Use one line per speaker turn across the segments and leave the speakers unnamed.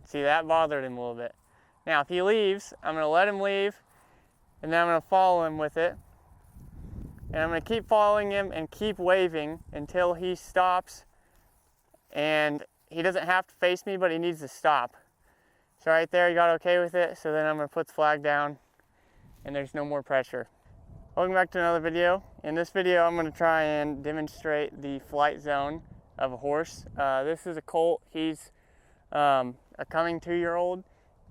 See, that bothered him a little bit. Now, if he leaves, I'm going to let him leave, and then I'm going to follow him with it. And I'm going to keep following him and keep waving until he stops. And he doesn't have to face me, but he needs to stop. So right there, he got okay with it. So then I'm going to put the flag down, and there's no more pressure. Welcome back to another video. In this video, I'm going to try and demonstrate the flight zone of a horse. This is a Colt. He's a coming 2-year-old.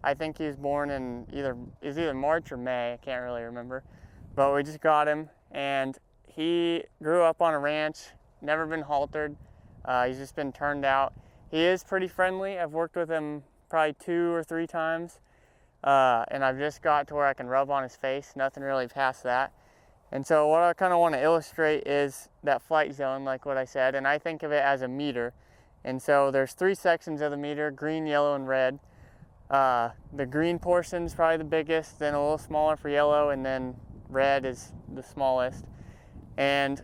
I think he was born in either March or May. I can't really remember. But we just got him, and he grew up on a ranch, never been haltered. He's just been turned out. He is pretty friendly. I've worked with him probably 2 or 3 times, and I've just got to where I can rub on his face, nothing really past that. And so what I kind of want to illustrate is that flight zone, like what I said, and I think of it as a meter. And so there's 3 sections of the meter: green, yellow, and red. The green portion is probably the biggest, then a little smaller for yellow, and then red is the smallest. And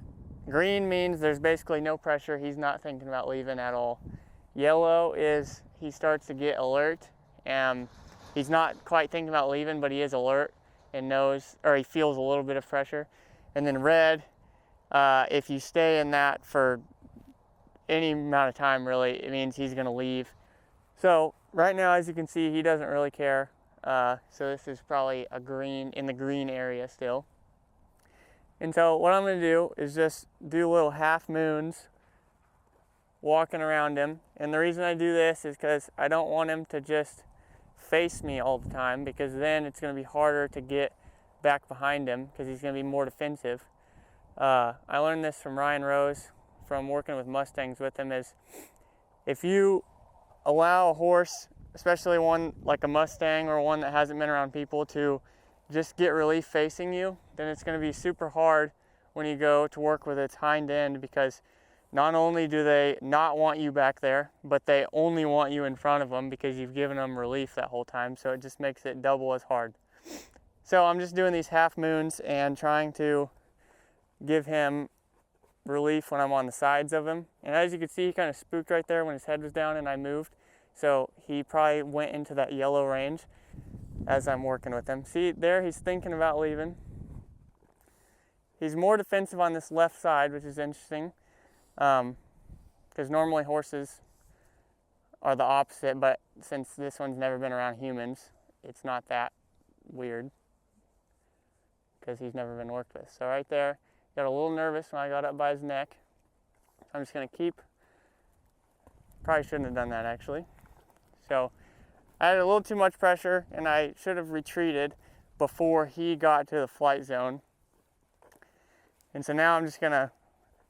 green means there's basically no pressure. He's not thinking about leaving at all. Yellow is he starts to get alert, and he's not quite thinking about leaving, but he is alert and knows, or he feels a little bit of pressure. And then red, if you stay in that for any amount of time, really, it means he's going to leave. So right now, as you can see, he doesn't really care. So this is probably a green, in the green area still. And so what I'm going to do is just do little half moons walking around him. And the reason I do this is because I don't want him to just face me all the time, because then it's going to be harder to get back behind him because he's going to be more defensive. I learned this from Ryan Rose from working with Mustangs with him, is if you allow a horse, especially one like a Mustang or one that hasn't been around people, to just get relief facing you, then it's going to be super hard when you go to work with its hind end, because not only do they not want you back there, but they only want you in front of them because you've given them relief that whole time. So it just makes it double as hard. So I'm just doing these half moons and trying to give him relief when I'm on the sides of him. And as you can see, he kind of spooked right there when his head was down and I moved. So he probably went into that yellow range as I'm working with him. See there, he's thinking about leaving. He's more defensive on this left side, which is interesting. Because normally horses are the opposite, but since this one's never been around humans, it's not that weird because he's never been worked with. So right there, got a little nervous when I got up by his neck. I'm just going to keep, probably shouldn't have done that actually. So I had a little too much pressure and I should have retreated before he got to the flight zone. And so now I'm just going to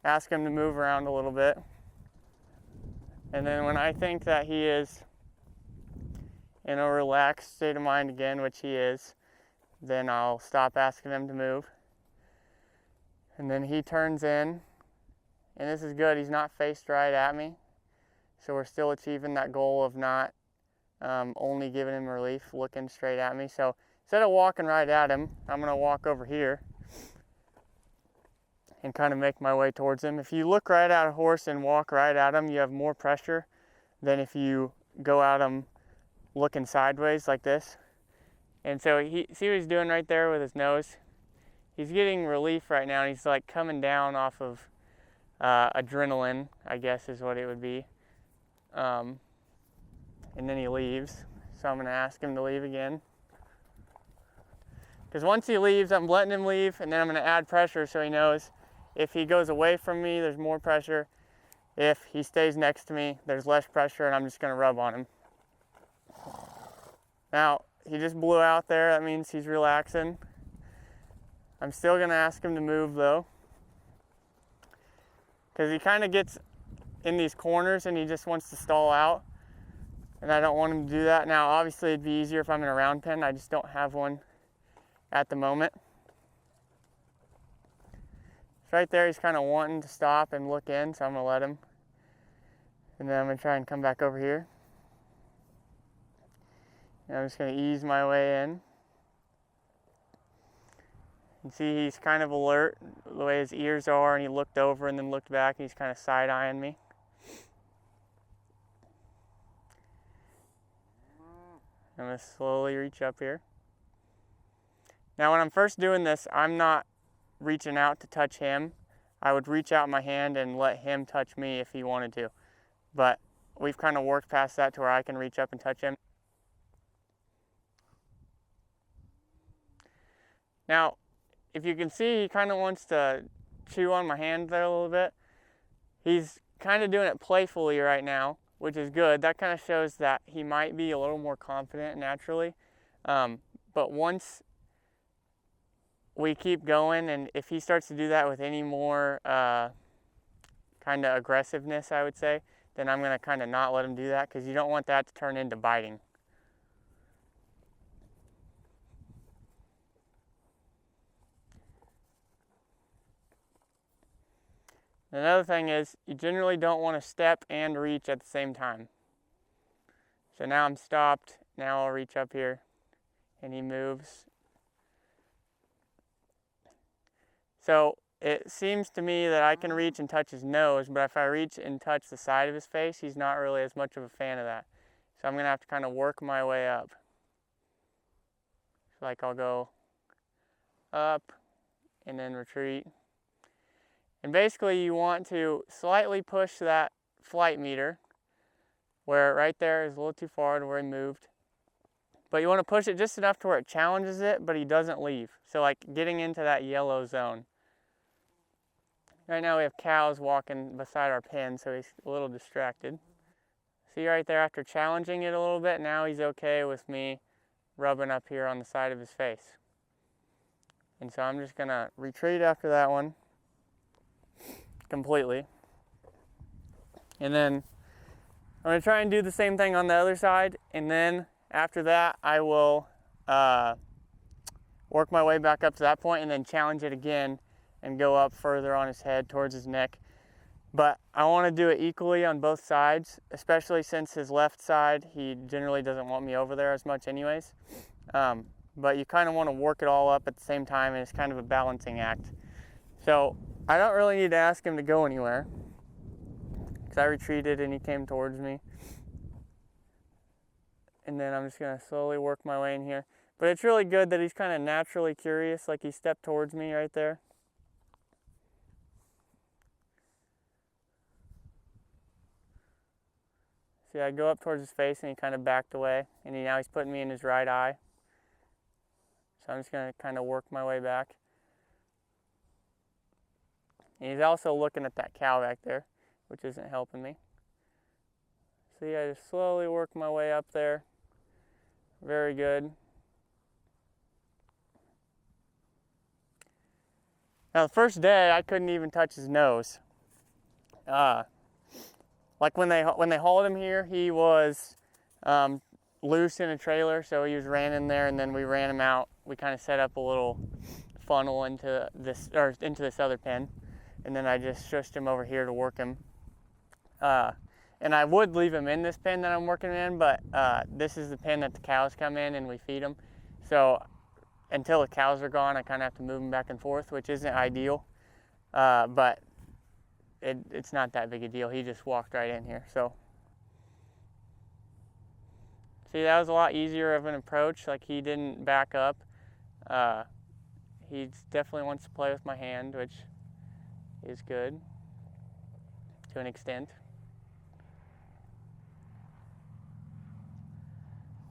ask him to move around a little bit. And then when I think that he is in a relaxed state of mind again, which he is, then I'll stop asking him to move. And then he turns in, and this is good, he's not faced right at me. So we're still achieving that goal of not only giving him relief, looking straight at me. So instead of walking right at him, I'm gonna walk over here and kind of make my way towards him. If you look right at a horse and walk right at him, you have more pressure than if you go at him looking sideways like this. And so see what he's doing right there with his nose? He's getting relief right now, and he's like coming down off of adrenaline, I guess is what it would be. And then he leaves. So I'm gonna ask him to leave again. Because once he leaves, I'm letting him leave, and then I'm gonna add pressure so he knows if he goes away from me, there's more pressure. If he stays next to me, there's less pressure, and I'm just gonna rub on him. Now, he just blew out there. That means he's relaxing. I'm still gonna ask him to move though, because he kind of gets in these corners and he just wants to stall out, and I don't want him to do that. Now, obviously it'd be easier if I'm in a round pen. I just don't have one at the moment. Right there, he's kind of wanting to stop and look in, so I'm going to let him. And then I'm going to try and come back over here. And I'm just going to ease my way in. And see, he's kind of alert the way his ears are, and he looked over and then looked back, and he's kind of side-eyeing me. I'm going to slowly reach up here. Now when I'm first doing this, I'm not reaching out to touch him. I would reach out my hand and let him touch me if he wanted to. But we've kind of worked past that to where I can reach up and touch him. Now, if you can see, he kind of wants to chew on my hand there a little bit. He's kind of doing it playfully right now, which is good. That kind of shows that he might be a little more confident naturally. But once we keep going, and if he starts to do that with any more kind of aggressiveness, I would say, then I'm going to kind of not let him do that, because you don't want that to turn into biting. Another thing is, you generally don't want to step and reach at the same time. So now I'm stopped. Now I'll reach up here, and he moves. So it seems to me that I can reach and touch his nose, but if I reach and touch the side of his face, he's not really as much of a fan of that. So I'm going to have to kind of work my way up. So like I'll go up and then retreat. And basically you want to slightly push that flight meter, where right there is a little too far to where he moved. But you want to push it just enough to where it challenges it, but he doesn't leave. So like getting into that yellow zone. Right now we have cows walking beside our pen, so he's a little distracted. See right there, after challenging it a little bit, now he's okay with me rubbing up here on the side of his face. And so I'm just going to retreat after that one completely. And then I'm going to try and do the same thing on the other side, and then after that I will work my way back up to that point and then challenge it again and go up further on his head towards his neck. But I want to do it equally on both sides, especially since his left side, he generally doesn't want me over there as much anyways. But you kind of want to work it all up at the same time, and it's kind of a balancing act. So I don't really need to ask him to go anywhere, because I retreated and he came towards me. And then I'm just going to slowly work my way in here. But it's really good that he's kind of naturally curious, like he stepped towards me right there. See, I go up towards his face and he kind of backed away, and now he's putting me in his right eye. So I'm just going to kind of work my way back. And he's also looking at that cow back there, which isn't helping me. See, I just slowly work my way up there. Very good. Now the first day I couldn't even touch his nose. Like when they hauled him here, he was loose in a trailer, so he was ran in there, and then we ran him out. We kind of set up a little funnel into this other pen, and then I just shushed him over here to work him. And I would leave him in this pen that I'm working in, but this is the pen that the cows come in and we feed them. So until the cows are gone, I kind of have to move him back and forth, which isn't ideal, but it's not that big a deal. He just walked right in here. So see, that was a lot easier of an approach. Like, he didn't back up. He definitely wants to play with my hand, which is good to an extent.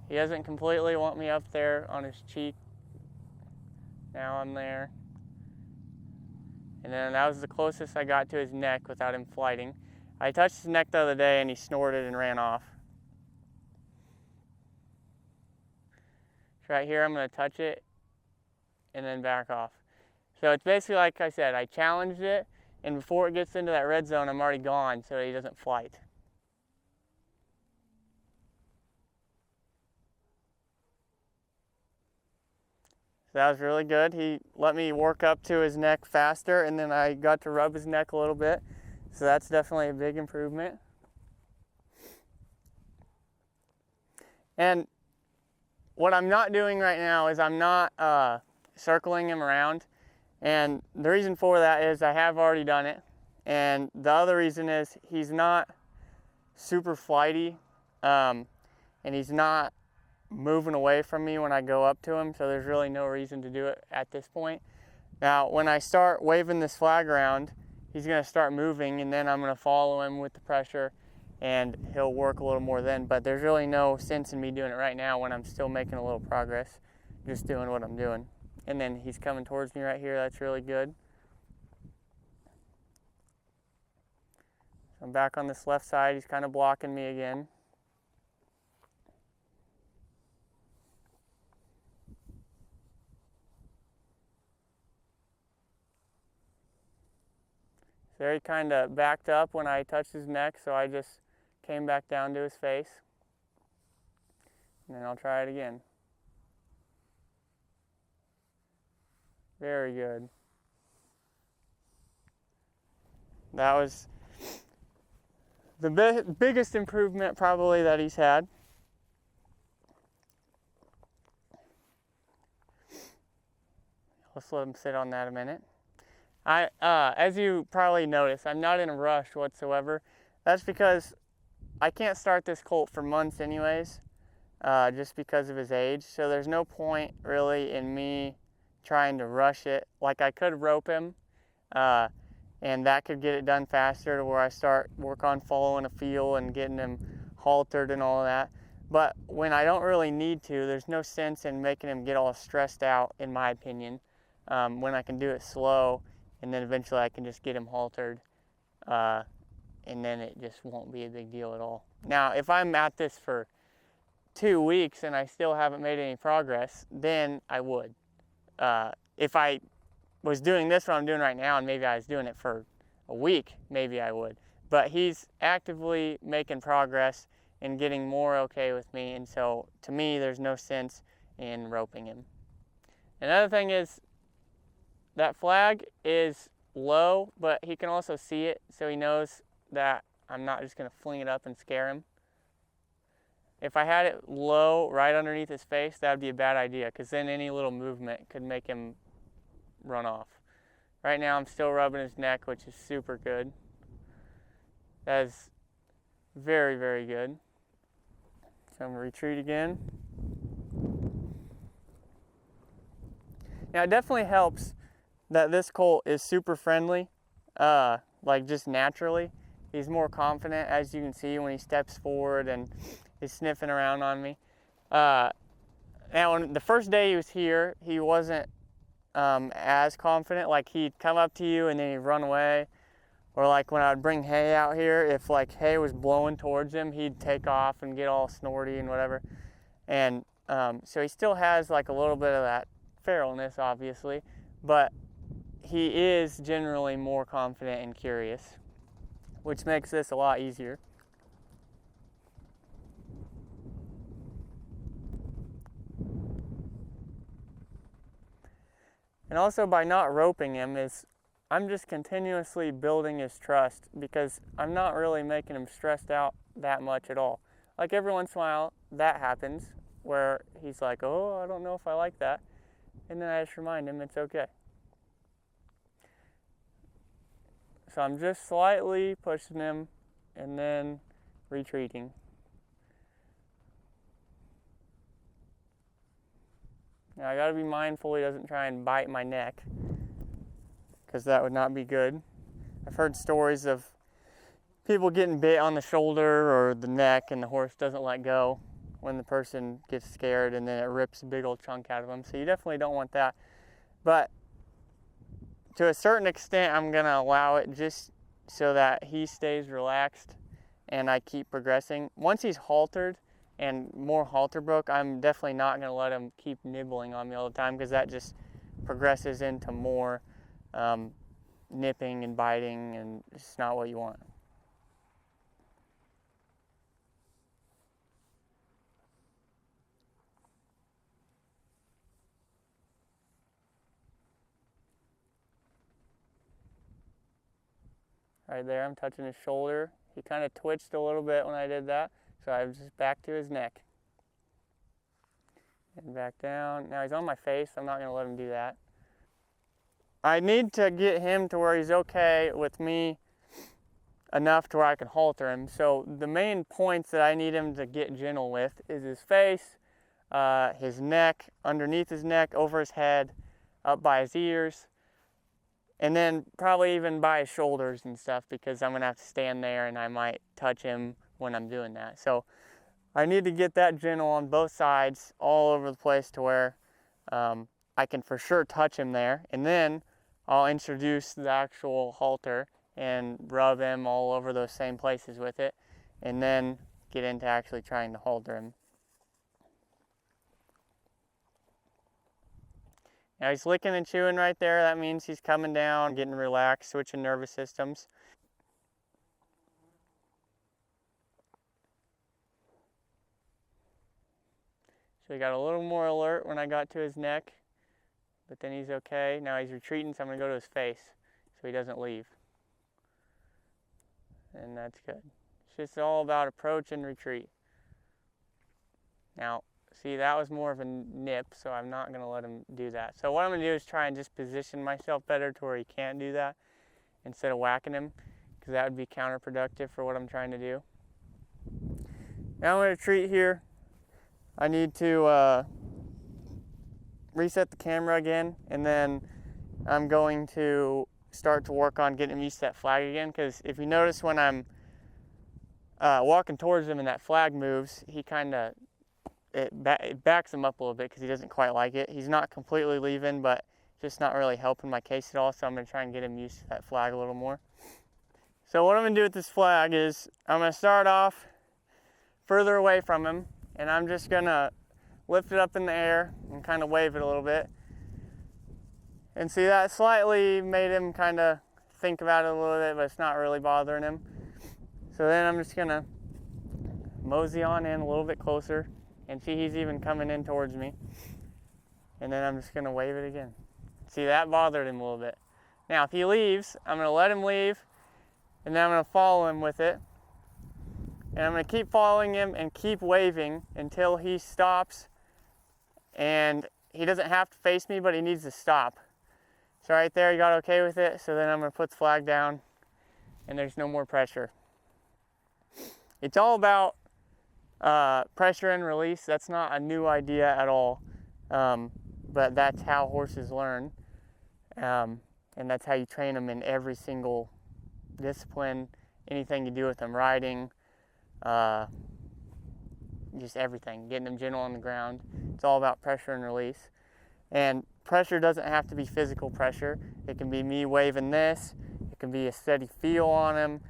He doesn't completely want me up there on his cheek. Now I'm there. And then that was the closest I got to his neck without him flighting. I touched his neck the other day and he snorted and ran off. So right here I'm going to touch it and then back off. So it's basically like I said, I challenged it, and before it gets into that red zone, I'm already gone so that he doesn't flight. So that was really good. He let me work up to his neck faster, and then I got to rub his neck a little bit. So that's definitely a big improvement. And what I'm not doing right now is I'm not circling him around. And the reason for that is I have already done it. And the other reason is he's not super flighty, and he's not moving away from me when I go up to him, so there's really no reason to do it at this point. Now, when I start waving this flag around, he's going to start moving, and then I'm going to follow him with the pressure, and he'll work a little more then. But there's really no sense in me doing it right now when I'm still making a little progress, just doing what I'm doing. And then he's coming towards me right here. That's really good. I'm back on this left side. He's kind of blocking me again. There he kind of backed up when I touched his neck, so I just came back down to his face. And then I'll try it again. Very good. That was the biggest improvement probably that he's had. Let's let him sit on that a minute. As you probably noticed, I'm not in a rush whatsoever. That's because I can't start this colt for months anyways, just because of his age. So there's no point really in me trying to rush it. Like I could rope him, and that could get it done faster to where I work on following a feel and getting him haltered and all of that. But when I don't really need to, there's no sense in making him get all stressed out, in my opinion, when I can do it slow. And then eventually I can just get him haltered, and then it just won't be a big deal at all. Now, if I'm at this for 2 weeks and I still haven't made any progress, then I would. If I was doing this what I'm doing right now and maybe I was doing it for a week, maybe I would. But he's actively making progress and getting more okay with me, and so to me there's no sense in roping him. Another thing is, that flag is low, but he can also see it, so he knows that I'm not just going to fling it up and scare him. If I had it low right underneath his face, that would be a bad idea, because then any little movement could make him run off. Right now I'm still rubbing his neck, which is super good. That is very, very good. So I'm going to retreat again. Now it definitely helps that this colt is super friendly, like just naturally. He's more confident, as you can see, when he steps forward and is sniffing around on me. Now, when the first day he was here, he wasn't as confident. Like he'd come up to you and then he'd run away. Or like when I would bring hay out here, if like hay was blowing towards him, he'd take off and get all snorty and whatever. And so he still has like a little bit of that feralness, obviously, but he is generally more confident and curious, which makes this a lot easier. And also by not roping him I'm just continuously building his trust, because I'm not really making him stressed out that much at all. Like every once in a while that happens where he's like, oh, I don't know if I like that. And then I just remind him it's okay. So I'm just slightly pushing him and then retreating. Now I gotta be mindful he doesn't try and bite my neck, because that would not be good. I've heard stories of people getting bit on the shoulder or the neck and the horse doesn't let go when the person gets scared, and then it rips a big old chunk out of them. So you definitely don't want that. But to a certain extent, I'm going to allow it just so that he stays relaxed and I keep progressing. Once he's haltered and more halter broke, I'm definitely not going to let him keep nibbling on me all the time, because that just progresses into more nipping and biting, and it's not what you want. Right there, I'm touching his shoulder. He kind of twitched a little bit when I did that, so I was just back to his neck. And back down. Now he's on my face, I'm not going to let him do that. I need to get him to where he's okay with me enough to where I can halter him. So the main points that I need him to get gentle with is his face, his neck, underneath his neck, over his head, up by his ears, and then probably even by his shoulders and stuff, because I'm gonna have to stand there and I might touch him when I'm doing that. So I need to get that gentle on both sides, all over the place, to where I can for sure touch him there, and then I'll introduce the actual halter and rub him all over those same places with it, and then get into actually trying to halter him. Now he's licking and chewing right there. That means he's coming down, getting relaxed, switching nervous systems. So he got a little more alert when I got to his neck, but then he's okay. Now he's retreating, so I'm gonna go to his face so he doesn't leave. And that's good. It's just all about approach and retreat. Now, see, that was more of a nip, so I'm not gonna let him do that. So what I'm gonna do is try and just position myself better to where he can't do that instead of whacking him, because that would be counterproductive for what I'm trying to do. Now I'm gonna retreat here. I need to reset the camera again, and then I'm going to start to work on getting him used to that flag again, because if you notice when I'm walking towards him and that flag moves, he kind of, it backs him up a little bit because he doesn't quite like it. He's not completely leaving, but just not really helping my case at all, so I'm going to try and get him used to that flag a little more. So what I'm going to do with this flag is I'm going to start off further away from him, and I'm just going to lift it up in the air and kind of wave it a little bit. And see, that slightly made him kind of think about it a little bit, but it's not really bothering him. So then I'm just gonna mosey on in a little bit closer, and see, he's even coming in towards me. And then I'm just gonna wave it again. See, that bothered him a little bit. Now, if he leaves, I'm gonna let him leave, and then I'm gonna follow him with it. And I'm gonna keep following him and keep waving until he stops. And he doesn't have to face me, but he needs to stop. So right there, he got okay with it. So then I'm gonna put the flag down, and there's no more pressure. It's all about pressure and release. That's not a new idea at all, but that's how horses learn, and that's how you train them in every single discipline, anything you do with them, riding, just everything, getting them gentle on the ground. It's all about pressure and release. And pressure doesn't have to be physical pressure. It can be me waving this. It can be a steady feel on him.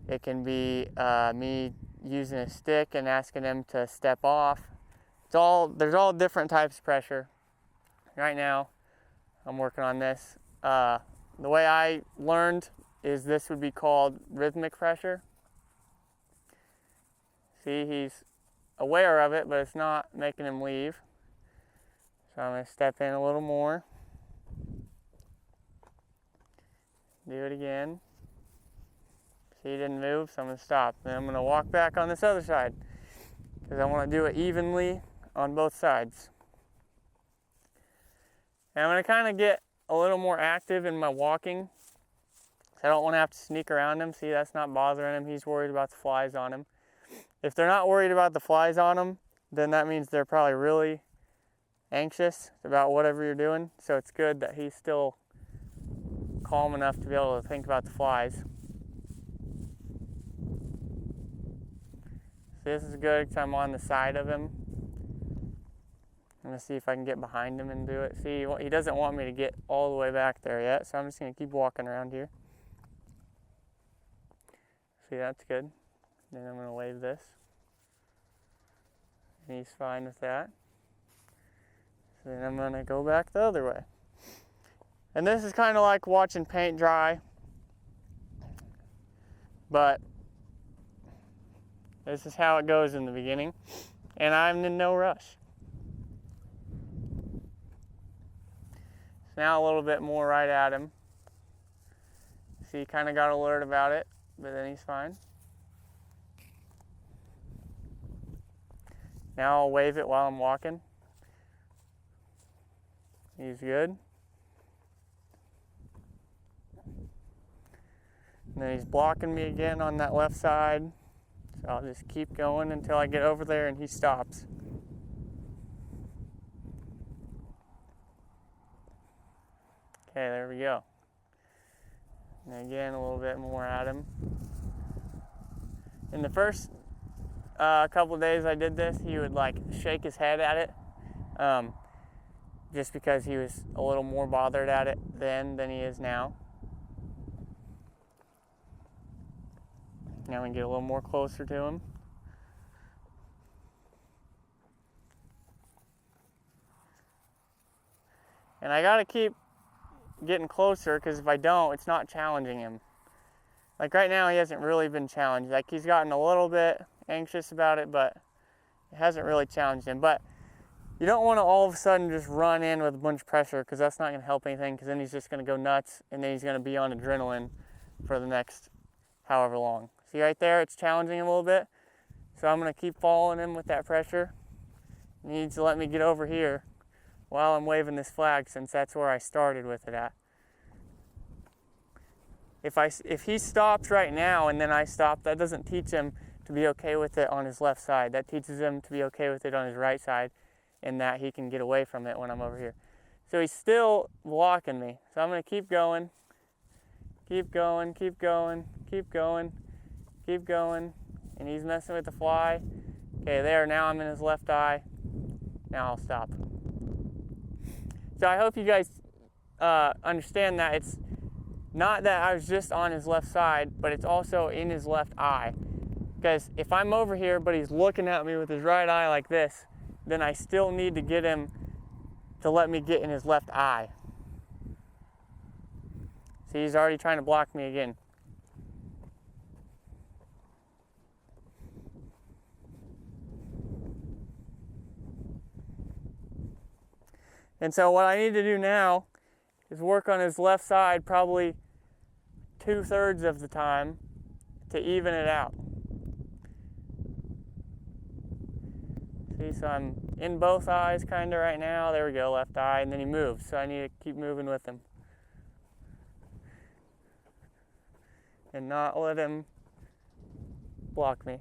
It can be me using a stick and asking him to step off. There's all different types of pressure. Right now, I'm working on this. The way I learned is this would be called rhythmic pressure. See, he's aware of it, but it's not making him leave. So I'm going to step in a little more. Do it again. See, he didn't move, so I'm going to stop. Then I'm going to walk back on this other side, because I want to do it evenly on both sides. And I'm going to kind of get a little more active in my walking. I don't want to have to sneak around him. See, that's not bothering him. He's worried about the flies on him. If they're not worried about the flies on him, then that means they're probably really anxious about whatever you're doing. So it's good that he's still calm enough to be able to think about the flies. So this is good because I'm on the side of him. I'm going to see if I can get behind him and do it. See, he doesn't want me to get all the way back there yet, so I'm just going to keep walking around here. See, that's good. Then I'm going to wave this. And he's fine with that. So then I'm going to go back the other way. And this is kind of like watching paint dry, but this is how it goes in the beginning, and I'm in no rush. So now a little bit more right at him. See, he kind of got alert about it, but then he's fine. Now I'll wave it while I'm walking. He's good. And then he's blocking me again on that left side. So I'll just keep going until I get over there and he stops. Okay, there we go. And again, a little bit more at him. In the first couple of days I did this, he would like shake his head at it, just because he was a little more bothered at it then than he is now. Now we can get a little more closer to him. And I gotta keep getting closer, because if I don't, it's not challenging him. Like right now, he hasn't really been challenged. Like he's gotten a little bit anxious about it, but it hasn't really challenged him. But you don't want to all of a sudden just run in with a bunch of pressure, because that's not going to help anything, because then he's just going to go nuts, and then he's going to be on adrenaline for the next however long. See right there, it's challenging him a little bit. So I'm going to keep following him with that pressure. He needs to let me get over here while I'm waving this flag, since that's where I started with it at. If he stops right now and then I stop, that doesn't teach him to be okay with it on his left side. That teaches him to be okay with it on his right side, and that he can get away from it when I'm over here. So he's still blocking me. So I'm going to keep going, keep going, keep going, keep going, keep going. And he's messing with the fly. Okay, there, now I'm in his left eye. Now I'll stop. So I hope you guys understand that it's not that I was just on his left side, but it's also in his left eye. Because if I'm over here, but he's looking at me with his right eye like this, then I still need to get him to let me get in his left eye. See, he's already trying to block me again. And so what I need to do now is work on his left side probably 2/3 of the time to even it out. See, so I'm in both eyes kind of right now. There we go, left eye, and then he moves. So I need to keep moving with him. And not let him block me.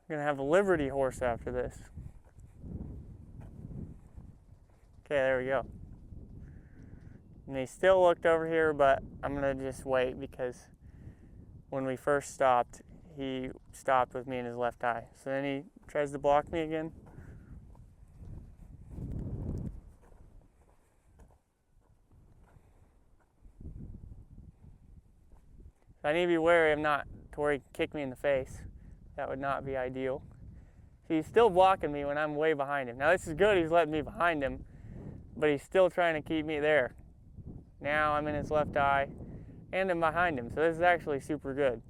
I'm gonna have a Liberty horse after this. Okay, there we go. And he still looked over here, but I'm gonna just wait, because when we first stopped, he stopped with me in his left eye. So then he tries to block me again. So I need to be wary of not to where he can kick me in the face. That would not be ideal. See, he's still blocking me when I'm way behind him. Now this is good, he's letting me behind him, but he's still trying to keep me there. Now I'm in his left eye, and I'm behind him, so this is actually super good.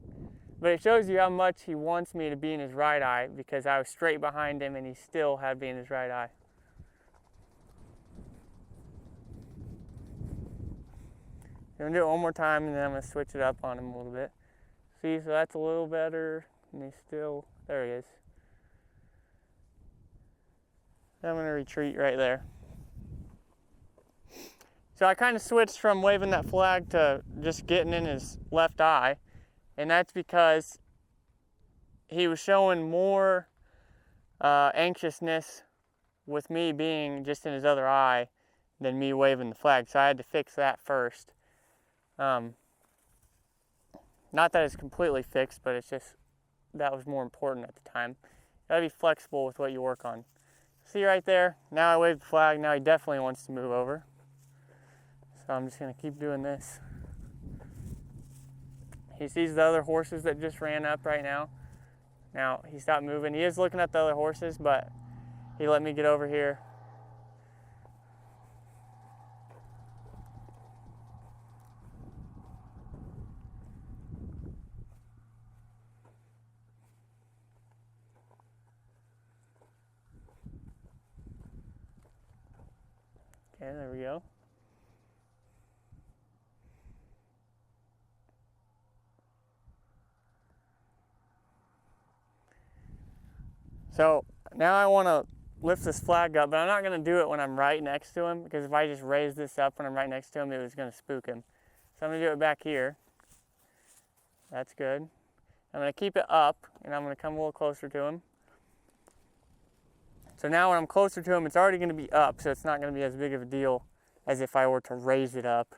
But it shows you how much he wants me to be in his right eye, because I was straight behind him and he still had me in his right eye. I'm gonna do it one more time, and then I'm gonna switch it up on him a little bit. See, so that's a little better. And he's still, there he is. I'm going to retreat right there. So I kind of switched from waving that flag to just getting in his left eye. And that's because he was showing more anxiousness with me being just in his other eye than me waving the flag. So I had to fix that first. Not that it's completely fixed, but it's just that was more important at the time. You gotta be flexible with what you work on. See right there? Now I waved the flag. Now he definitely wants to move over. So I'm just gonna keep doing this. He sees the other horses that just ran up right now. Now he stopped moving. He is looking at the other horses, but he let me get over here. Okay, there we go. So now I want to lift this flag up, but I'm not going to do it when I'm right next to him, because if I just raise this up when I'm right next to him, it was going to spook him. So I'm going to do it back here. That's good. I'm going to keep it up, and I'm going to come a little closer to him. So now when I'm closer to him, it's already going to be up, so it's not going to be as big of a deal as if I were to raise it up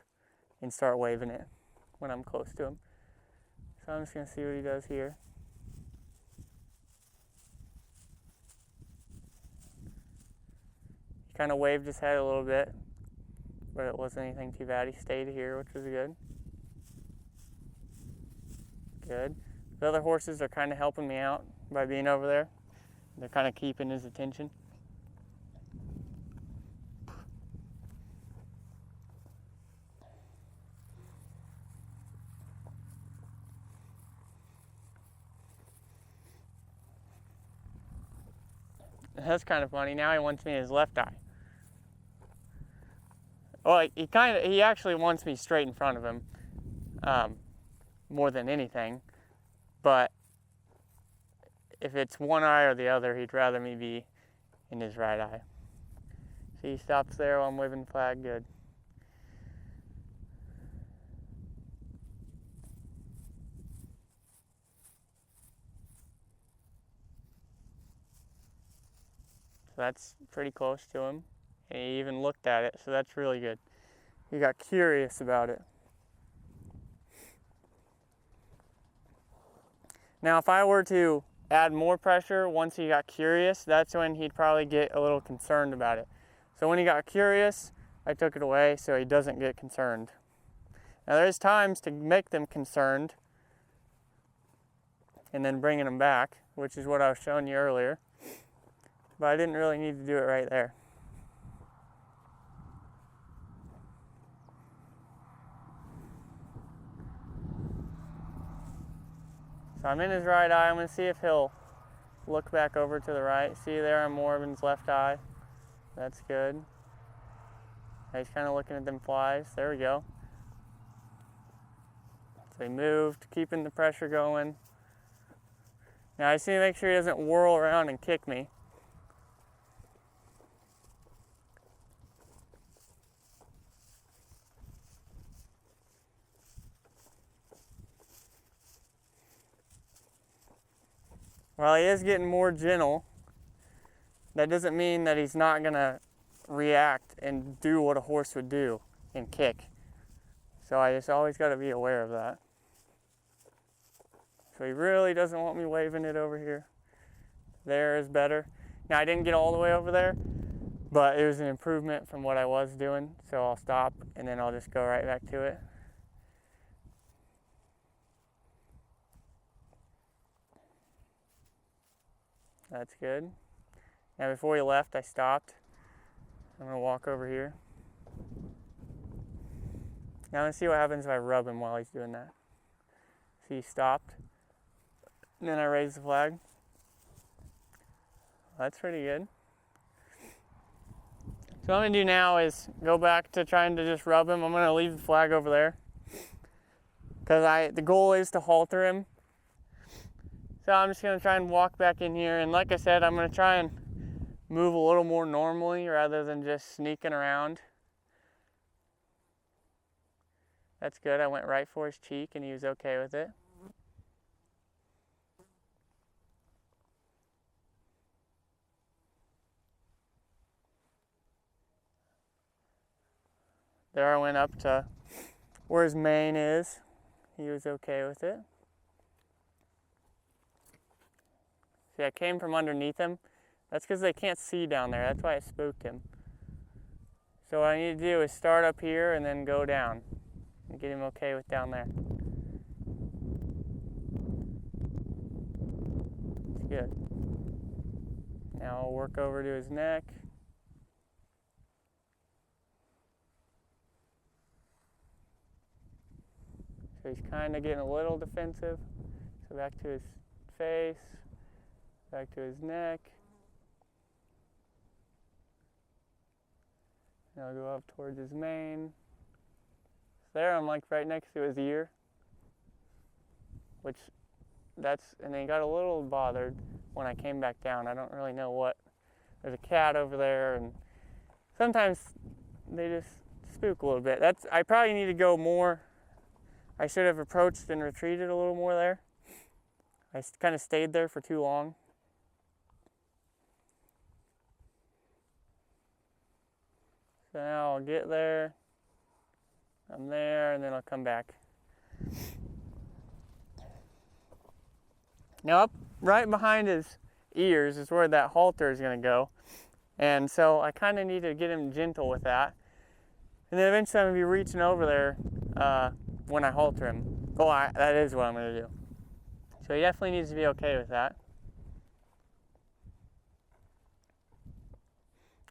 and start waving it when I'm close to him. So I'm just going to see what he does here. He kind of waved his head a little bit, but it wasn't anything too bad. He stayed here, which was good. Good. The other horses are kind of helping me out by being over there. They're kind of keeping his attention. That's kind of funny. Now he wants me in his left eye. Well, he actually wants me straight in front of him, more than anything. But if it's one eye or the other, he'd rather me be in his right eye. See, he stops there while I'm waving the flag. Good. So that's pretty close to him. And he even looked at it, so that's really good. He got curious about it. Now, if I were to add more pressure once he got curious, that's when he'd probably get a little concerned about it. So when he got curious, I took it away so he doesn't get concerned. Now, there's times to make them concerned and then bringing them back, which is what I was showing you earlier. But I didn't really need to do it right there. So I'm in his right eye. I'm going to see if he'll look back over to the right. See there, I'm more in his left eye. That's good. He's kind of looking at them flies. There we go. So he moved, keeping the pressure going. Now I just need to make sure he doesn't whirl around and kick me. While he is getting more gentle, that doesn't mean that he's not going to react and do what a horse would do and kick. So I just always got to be aware of that. So he really doesn't want me waving it over here. There is better. Now I didn't get all the way over there, but it was an improvement from what I was doing. So I'll stop and then I'll just go right back to it. That's good. Now before he left, I stopped. I'm going to walk over here. Now I'm going to see what happens if I rub him while he's doing that. See, he stopped. And then I raised the flag. That's pretty good. So what I'm going to do now is go back to trying to just rub him. I'm going to leave the flag over there, because the goal is to halter him. So I'm just going to try and walk back in here. And like I said, I'm going to try and move a little more normally rather than just sneaking around. That's good. I went right for his cheek and he was okay with it. There I went up to where his mane is. He was okay with it. See, I came from underneath him. That's because they can't see down there. That's why I spooked him. So what I need to do is start up here and then go down and get him okay with down there. It's good. Now I'll work over to his neck. So he's kind of getting a little defensive. So back to his face. Back to his neck. Now I'll go up towards his mane. So there I'm like right next to his ear. And he got a little bothered when I came back down. I don't really know what. There's a cat over there, and sometimes they just spook a little bit. I probably need to go more I should have approached and retreated a little more there. I kind of stayed there for too long. So now I'll get there, I'm there, and then I'll come back. Now up right behind his ears is where that halter is going to go. And so I kind of need to get him gentle with that. And then eventually I'm going to be reaching over there when I halter him. Oh, that is what I'm going to do. So he definitely needs to be okay with that.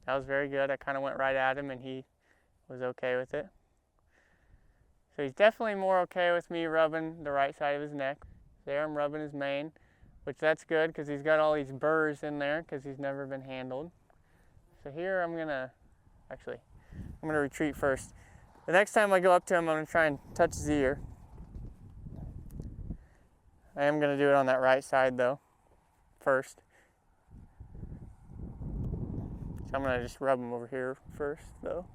That was very good. I kind of went right at him and he was okay with it. So he's definitely more okay with me rubbing the right side of his neck. There I'm rubbing his mane, which that's good because he's got all these burrs in there because he's never been handled. So here I'm going to retreat first. The next time I go up to him, I'm going to try and touch his ear. I am going to do it on that right side though, first. So I'm going to just rub him over here first though.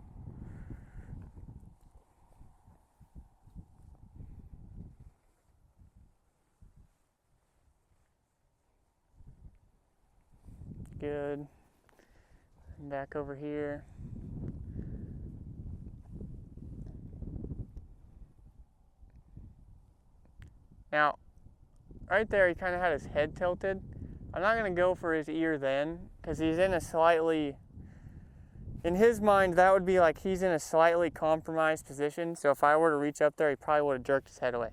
Good. And back over here. Now, right there he kind of had his head tilted. I'm not going to go for his ear then, because he's in a slightly, in his mind that would be like he's in a slightly compromised position, so if I were to reach up there he probably would have jerked his head away.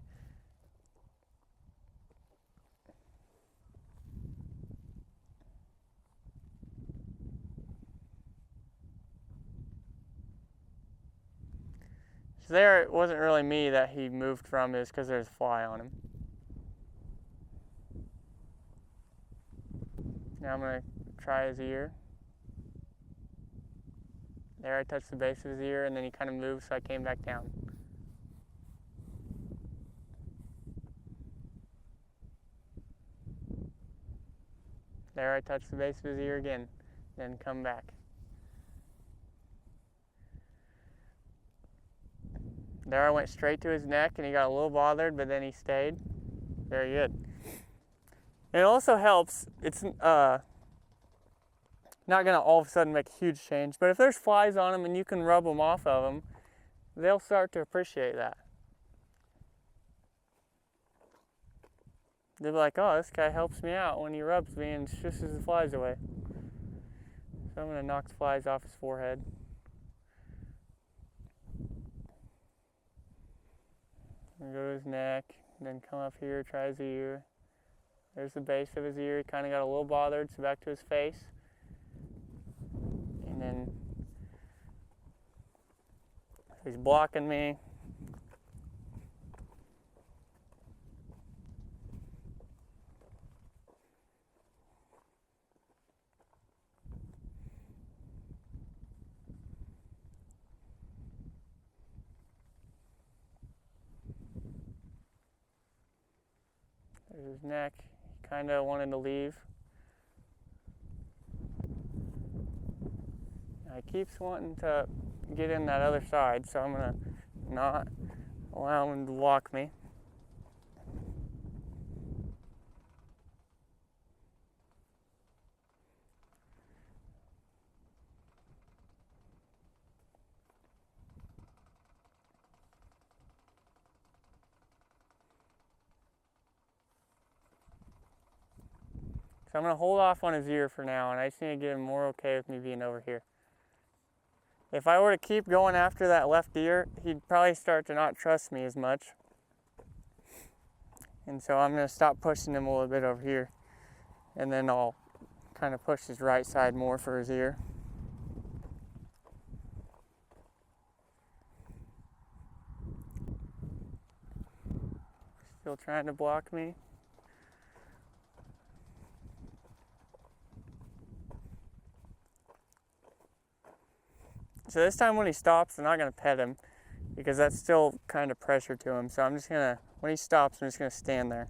So there it wasn't really me that he moved from, is because there's a fly on him. Now I'm going to try his ear. There I touched the base of his ear and then he kind of moved, so I came back down. There I touched the base of his ear again, then come back. There I went straight to his neck and he got a little bothered, but then he stayed. Very good. And it also helps, it's not going to all of a sudden make a huge change, but if there's flies on them and you can rub them off of them, they'll start to appreciate that. They'll be like, oh, this guy helps me out when he rubs me and shushes the flies away. So I'm going to knock the flies off his forehead. Go to his neck, then come up here, try his ear. There's the base of his ear. He kind of got a little bothered, so back to his face. And then he's blocking me. There's his neck. He kind of wanted to leave. He keeps wanting to get in that other side, so I'm going to not allow him to block me. So I'm going to hold off on his ear for now, and I just need to get him more okay with me being over here. If I were to keep going after that left ear, he'd probably start to not trust me as much. And so I'm going to stop pushing him a little bit over here, and then I'll kind of push his right side more for his ear. Still trying to block me. So this time when he stops, I'm not going to pet him because that's still kind of pressure to him. So I'm just going to, when he stops, I'm just going to stand there.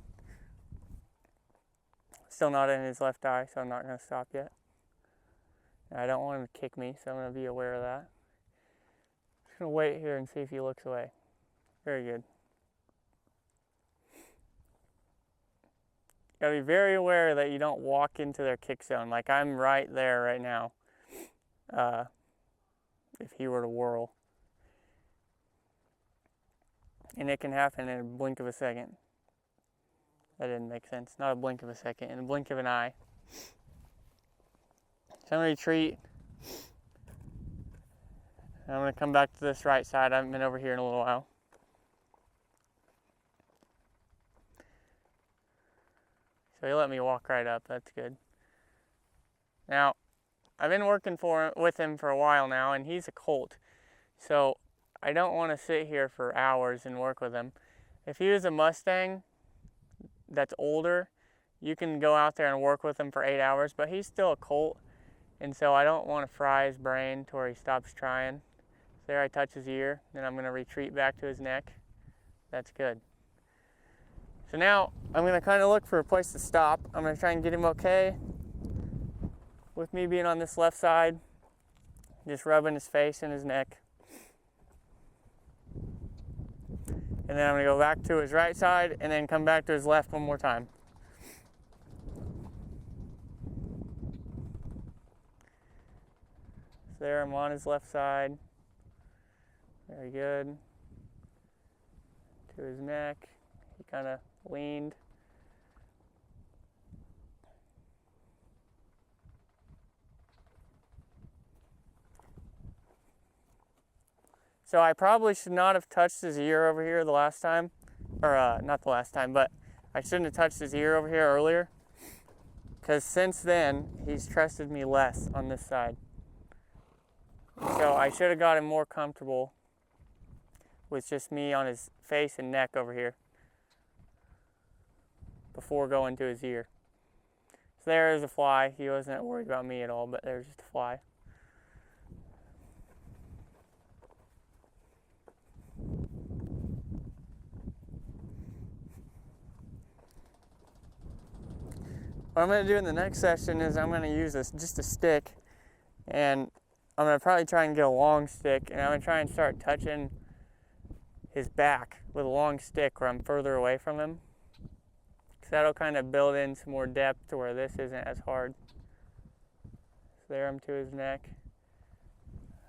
Still not in his left eye, so I'm not going to stop yet. And I don't want him to kick me, so I'm going to be aware of that. Just going to wait here and see if he looks away. Very good. gotta be very aware that you don't walk into their kick zone. Like I'm right there right now. If he were to whirl. And it can happen in a blink of a second. That didn't make sense. Not a blink of a second, in a blink of an eye. So I'm gonna retreat. I'm gonna come back to this right side. I haven't been over here in a little while. So he let me walk right up, that's good. Now, I've been working with him for a while now, and he's a Colt. So I don't want to sit here for hours and work with him. If he was a Mustang that's older, you can go out there and work with him for 8 hours, but he's still a Colt, and so I don't want to fry his brain to where he stops trying. So there I touch his ear, then I'm going to retreat back to his neck. That's good. So now I'm going to kind of look for a place to stop. I'm going to try and get him okay with me being on this left side, just rubbing his face and his neck. And then I'm going to go back to his right side and then come back to his left one more time. So there, I'm on his left side. Very good. To his neck. He kind of leaned. So I probably should not have touched his ear over here the last time, or not the last time, but I shouldn't have touched his ear over here earlier, because since then he's trusted me less on this side. So I should have got him more comfortable with just me on his face and neck over here before going to his ear. So there is a fly. He wasn't worried about me at all, but there's just a fly. What I'm going to do in the next session is I'm going to use just a stick, and I'm going to probably try and get a long stick, and I'm going to try and start touching his back with a long stick where I'm further away from him. Because that'll kind of build in some more depth to where this isn't as hard. So there I'm to his neck.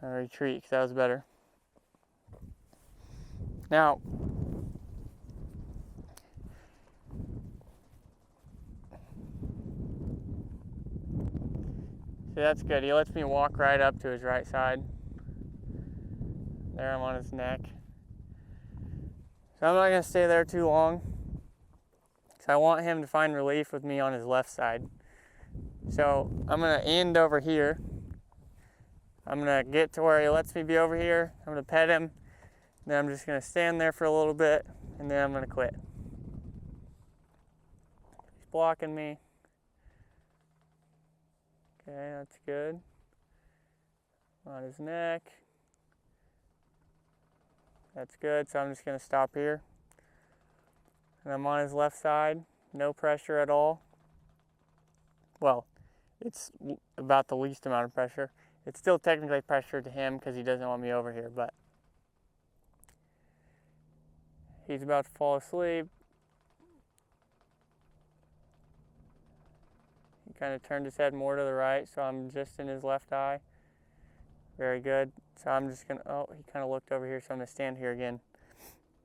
I retreat because that was better. Now, see, that's good. He lets me walk right up to his right side. There I'm on his neck. So I'm not going to stay there too long, because I want him to find relief with me on his left side. So I'm going to end over here. I'm going to get to where he lets me be over here. I'm going to pet him. Then I'm just going to stand there for a little bit, and then I'm going to quit. He's blocking me. Okay, that's good. On his neck. That's good, so I'm just going to stop here. And I'm on his left side, no pressure at all. Well, it's about the least amount of pressure. It's still technically pressure to him because he doesn't want me over here, but he's about to fall asleep. He kind of turned his head more to the right, so I'm just in his left eye. Very good. So I'm just going to, oh, he kind of looked over here, so I'm going to stand here again.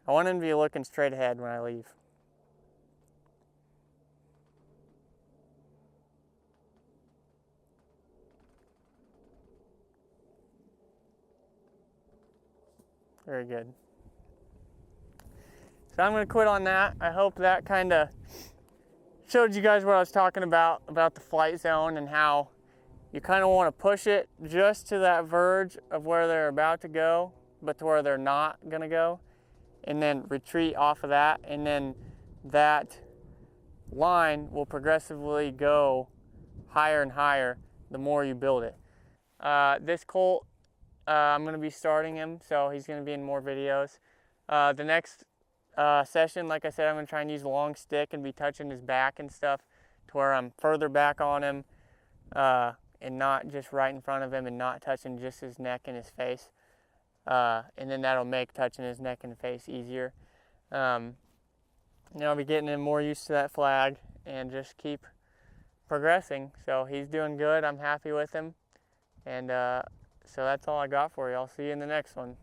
I want him to be looking straight ahead when I leave. Very good. So I'm going to quit on that. I hope that kind of showed you guys what I was talking about the flight zone and how you kind of want to push it just to that verge of where they're about to go, but to where they're not going to go, and then retreat off of that, and then that line will progressively go higher and higher the more you build it. This Colt, I'm going to be starting him, so he's going to be in more videos. The next session, like I said, I'm going to try and use a long stick and be touching his back and stuff to where I'm further back on him, and not just right in front of him, and not touching just his neck and his face. And then that'll make touching his neck and face easier. And I'll be getting him more used to that flag, and just keep progressing. So he's doing good. I'm happy with him. And so that's all I got for you. I'll see you in the next one.